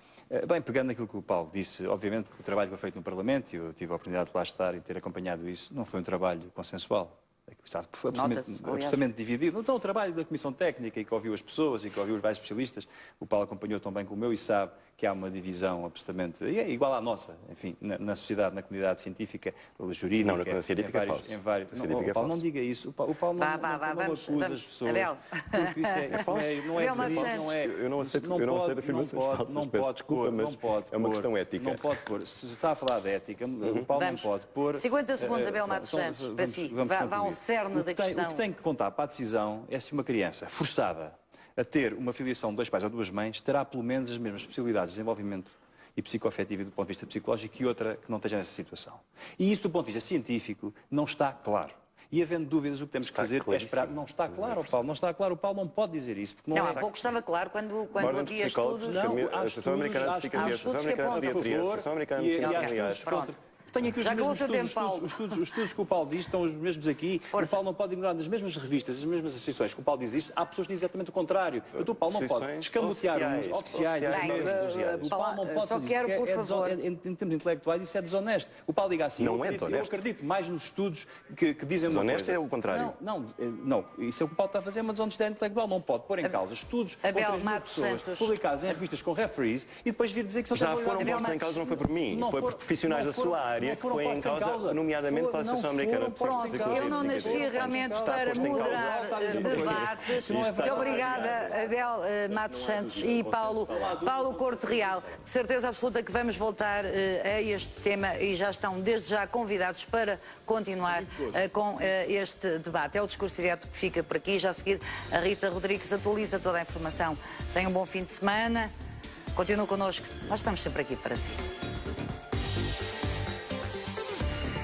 [SPEAKER 8] Bem, pegando naquilo que o Paulo disse, obviamente que o trabalho que foi feito no Parlamento, e eu tive a oportunidade de lá estar e ter acompanhado isso, não foi um trabalho consensual. Está absolutamente dividido. Então, o trabalho da Comissão Técnica e que ouviu as pessoas e que ouviu os vários especialistas, o Paulo acompanhou tão bem como eu e sabe que há uma divisão absolutamente igual à nossa, enfim, na sociedade, na comunidade científica, jurídica,
[SPEAKER 2] não, na comunidade científica é falso.
[SPEAKER 8] Não, Paulo, não diga isso. O Paulo não acusa as pessoas.
[SPEAKER 1] Abel.
[SPEAKER 8] Porque isso não é
[SPEAKER 2] Eu não aceito afirmações falsas.
[SPEAKER 8] Não pode pôr,
[SPEAKER 2] é uma questão ética.
[SPEAKER 8] Não pode pôr. Se está a falar de ética, o Paulo não pode pôr.
[SPEAKER 1] 50 segundos, Abel Matos Santos, para si. Vá ao cerne da questão.
[SPEAKER 8] O que tem que contar para a decisão é se uma criança forçada a ter uma filiação de 2 pais ou 2 mães terá pelo menos as mesmas possibilidades de desenvolvimento e psicoafetivo e do ponto de vista psicológico que outra que não esteja nessa situação. E isso, do ponto de vista científico, não está claro. E havendo dúvidas, o que temos que fazer é esperar. Não está claro, Paulo, não está claro. O Paulo não pode dizer isso. Porque
[SPEAKER 1] há pouco estava claro quando havia estudos.
[SPEAKER 2] A Associação Americana de Psiquiatria, a Associação Americana de Pediatria, a Associação Americana de Psiquiatria.
[SPEAKER 8] Tenho aqui os estudos que o Paulo diz, estão os mesmos aqui. O Paulo não pode ignorar nas mesmas revistas, as mesmas associações que o Paulo diz isto. Há pessoas que dizem exatamente o contrário. Então o Paulo não pode escamotear uns oficiais.
[SPEAKER 1] O Paulo não pode só quero, por favor.
[SPEAKER 8] Em termos intelectuais, isso é desonesto. O Paulo diga assim,
[SPEAKER 2] não é desonesto.
[SPEAKER 8] Eu acredito mais nos estudos que dizem uma coisa.
[SPEAKER 2] Desonesto é o contrário.
[SPEAKER 8] Não, isso é o que o Paulo está a fazer, uma desonestidade intelectual. Não pode pôr em causa estudos com 3.000 pessoas publicados em revistas com referees e depois vir dizer que são...
[SPEAKER 2] Já foram postos em causa, não foi por mim, foi por profissionais da sua área que põem em causa, nomeadamente pela Associação Americana de Psiquiatria.
[SPEAKER 1] Eu não nasci realmente para moderar debates. Muito obrigada, Abel Matos Santos e Paulo Corte Real. De certeza absoluta que vamos voltar a este tema e já estão desde já convidados para continuar com este debate. É o Discurso Direto que fica por aqui. Já a seguir, a Rita Rodrigues atualiza toda a informação. Tenham um bom fim de semana. Continuem connosco. Nós estamos sempre aqui para si.